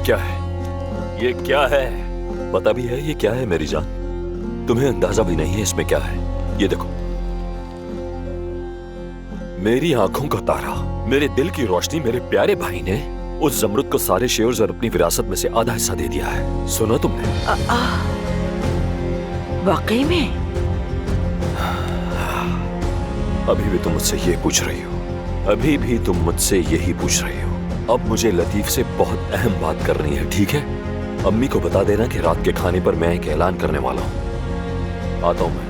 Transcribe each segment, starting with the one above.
क्या है? ये क्या है? पता भी है ये क्या है मेरी जान? तुम्हें अंदाजा भी नहीं है इसमें क्या है। ये देखो, मेरी आंखों का तारा, मेरे दिल की रोशनी, मेरे प्यारे भाई ने उस जमरुद को सारे शेयर्स और अपनी विरासत में से आधा हिस्सा दे दिया है। सुना तुमने? वाकई में? अभी भी तुम मुझसे ये पूछ रही हो? अभी भी तुम मुझसे यही पूछ रही हो? अब मुझे लतीफ से बहुत अहम बात करनी है, ठीक है? अम्मी को बता देना कि रात के खाने पर मैं एक ऐलान करने वाला हूं। आता हूं मैं।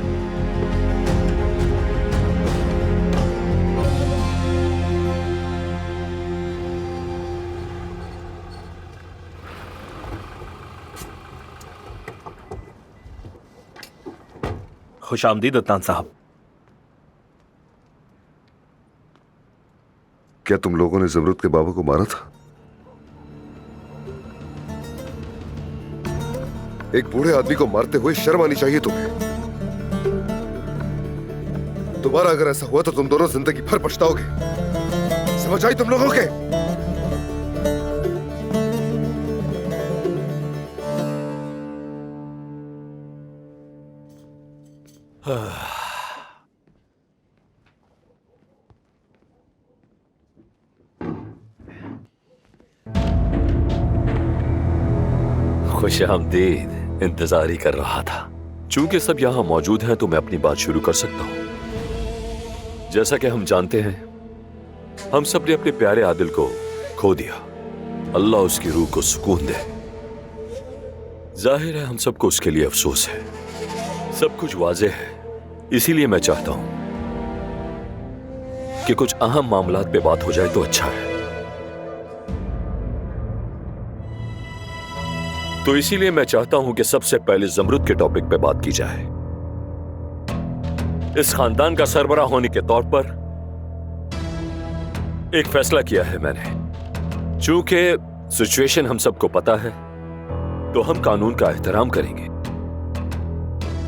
खुशामदीद अदनान साहब। क्या तुम लोगों ने जमरुद के बाबा को मारा था? एक बूढ़े आदमी को मारते हुए शर्म आनी चाहिए तुम्हें। दोबारा अगर ऐसा हुआ तो तुम दोनों जिंदगी भर पछताओगे। समझ आई तुम लोगों के? खुशामदीद। इंतजार ही कर रहा था। चूंकि सब यहां मौजूद हैं तो मैं अपनी बात शुरू कर सकता हूं। जैसा कि हम जानते हैं, हम सब ने अपने प्यारे आदिल को खो दिया। अल्लाह उसकी रूह को सुकून दे। जाहिर है हम सबको उसके लिए अफसोस है। सब कुछ वाज़ेह है, इसीलिए मैं चाहता हूं कि कुछ अहम मामलात पे बात हो जाए तो अच्छा है। तो इसीलिए मैं चाहता हूं कि सबसे पहले जमरुद के टॉपिक पे बात की जाए। इस खानदान का सरबराह होने के तौर पर एक फैसला किया है मैंने। चूंकि सिचुएशन हम सबको पता है, तो हम कानून का एहतराम करेंगे।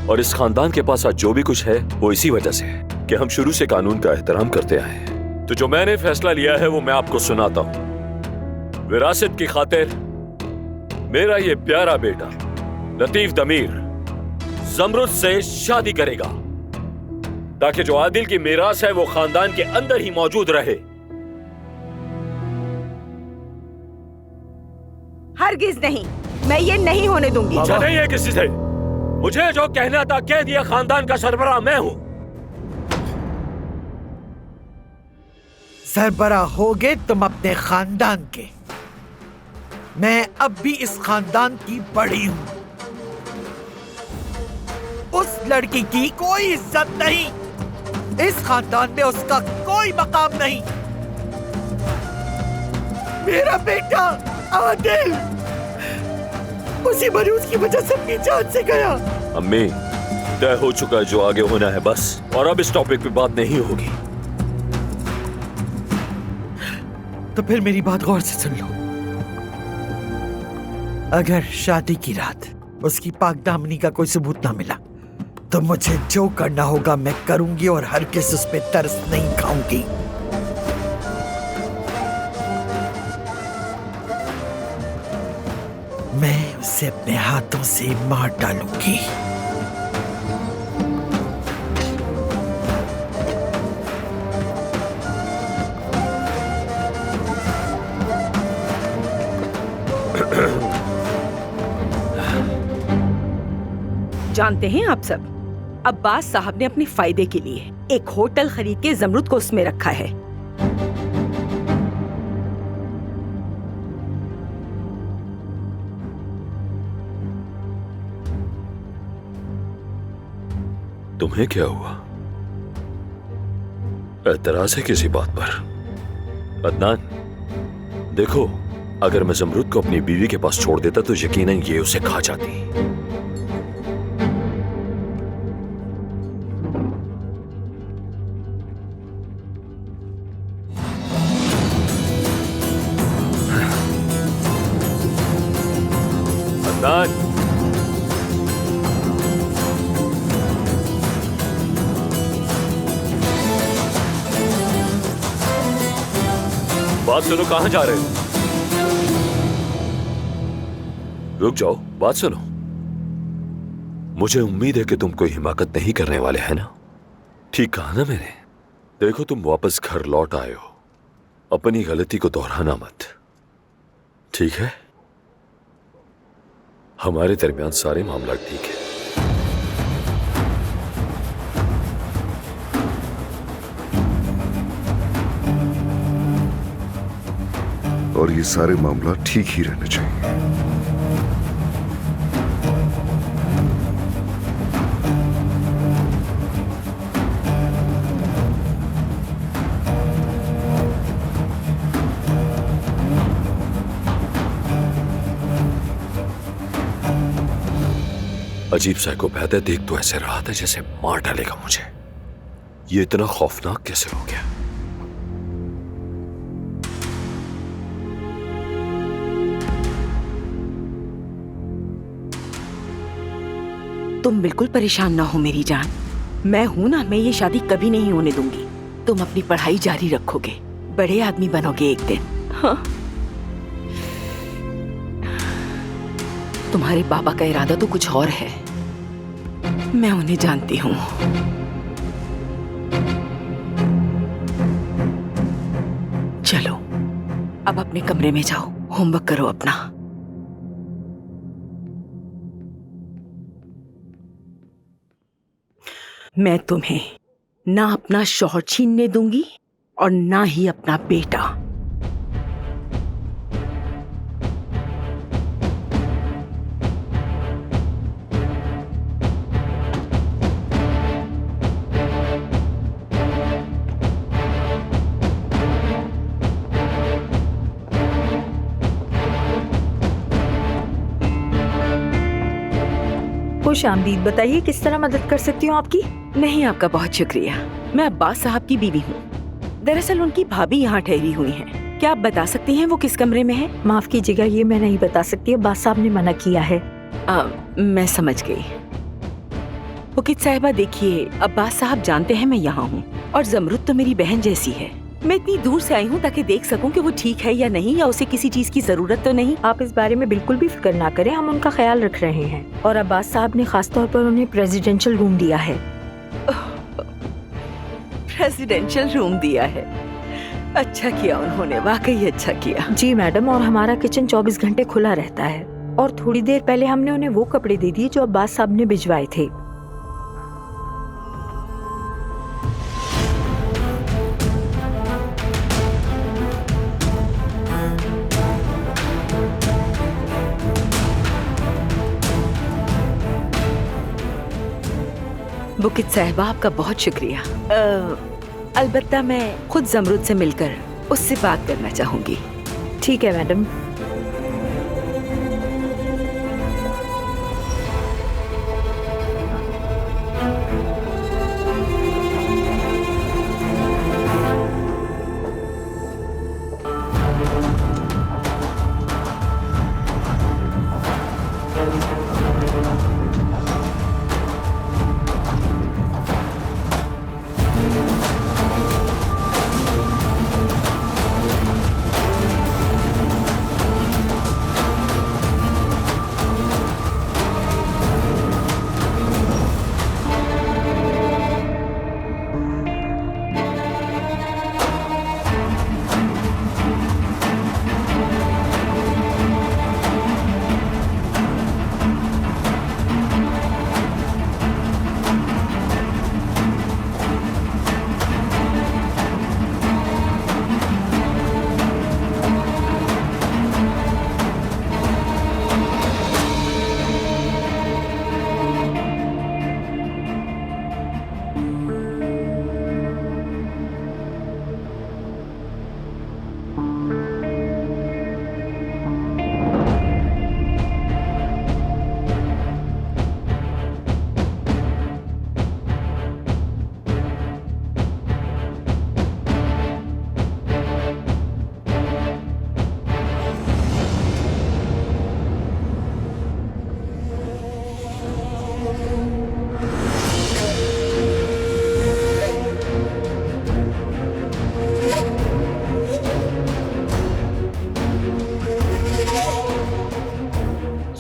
और इस खानदान के पास आज जो भी कुछ है वो इसी वजह से है कि हम शुरू से कानून का एहतराम करते आए हैं। तो जो मैंने फैसला लिया है वो मैं आपको सुनाता हूं। विरासत की खातिर मेरा ये प्यारा बेटा लतीफ दमीर जमरुद से शादी करेगा, ताकि जो आदिल की मीरास है वो खानदान के अंदर ही मौजूद रहे। हरगिज नहीं, मैं ये नहीं होने दूंगी। अच्छा नहीं है किसी से। मुझे जो कहना था कह दिया। खानदान का सरबराह मैं हूं। सरबराह होगे तुम अपने खानदान के। मैं अब भी इस खानदान की बड़ी हूं। उस लड़की की कोई इज्जत नहीं। इस खानदान में उसका कोई मकाम नहीं। मेरा बेटा आदिल उसी मरूज की वजह से अपनी जान से गया। अम्मी, तय हो चुका है जो आगे होना है बस, और अब इस टॉपिक पे बात नहीं होगी। तो फिर मेरी बात गौर से सुन लो। अगर शादी की रात उसकी पाकदामनी का कोई सबूत ना मिला तो मुझे जो करना होगा मैं करूंगी और हरगिज़ उस पे तरस नहीं खाऊंगी। मैं उसे अपने हाथों से मार डालूंगी। जानते हैं आप सब, अब्बास साहब ने अपने फायदे के लिए एक होटल खरीद के जमरुद को उसमें रखा है। तुम्हें क्या हुआ? एतराज है किसी बात पर? अदनान, देखो, अगर मैं जमरुद को अपनी बीवी के पास छोड़ देता तो यकीनन ये उसे खा जाती। अदनान, बात सुनो, कहां जा रहे हो? रुक जाओ, बात सुनो। मुझे उम्मीद है कि तुम कोई हिमाकत नहीं करने वाले हैं ना? ठीक कहा ना मैंने? देखो, तुम वापस घर लौट आए हो, अपनी गलती को दोहराना मत, ठीक है? हमारे दरमियान सारे मामला ठीक है। और ये सारे मामला ठीक ही रहने चाहिए। अजीब सा को बहते देख तो ऐसे रहा था जैसे मार डालेगा मुझे। ये इतना खौफनाक कैसे हो गया? तुम बिल्कुल परेशान ना हो मेरी जान, मैं हूं ना, मैं ये शादी कभी नहीं होने दूंगी। तुम अपनी पढ़ाई जारी रखोगे, बड़े आदमी बनोगे एक दिन। हाँ, तुम्हारे बाबा का इरादा तो कुछ और है, मैं उन्हें जानती हूं। चलो अब अपने कमरे में जाओ, होमवर्क करो अपना। मैं तुम्हें ना अपना शौहर छीनने दूंगी और ना ही अपना बेटा। खुश आमदीद, बताइए किस तरह मदद कर सकती हूँ आपकी? नहीं, आपका बहुत शुक्रिया। मैं अब्बास साहब की बीवी हूँ। दरअसल उनकी भाभी यहाँ ठहरी हुई हैं। क्या आप बता सकती हैं वो किस कमरे में है? माफ कीजिएगा, ये मैं नहीं बता सकती, अब्बास साहब ने मना किया है। मैं समझ गई। वकील साहिबा देखिए, अब्बास साहब जानते हैं मैं यहाँ हूँ और जमरुद तो मेरी बहन जैसी है। मैं इतनी दूर से आई हूँ ताकि देख सकूँ कि वो ठीक है या नहीं, या उसे किसी चीज की जरूरत तो नहीं। आप इस बारे में बिल्कुल भी फिक्र ना करें, हम उनका ख्याल रख रहे हैं। और अब्बास साहब ने खास तौर पर उन्हें प्रेसिडेंशियल रूम दिया है। प्रेसिडेंशियल रूम दिया है? अच्छा किया उन्होंने, वाकई अच्छा किया। जी मैडम, और हमारा किचन 24 घंटे खुला रहता है। और थोड़ी देर पहले हमने उन्हें वो कपड़े दे दिए जो अब्बास साहब ने भिजवाए थे। बुकित साहिबा, आपका बहुत शुक्रिया। अलबत्ता मैं खुद जमरुद से मिलकर उससे बात करना चाहूंगी। ठीक है मैडम।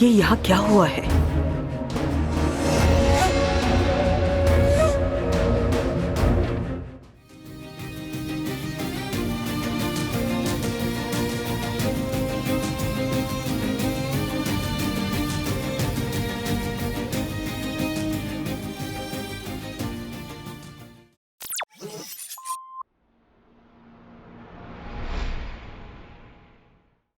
ये यहाँ क्या हुआ है?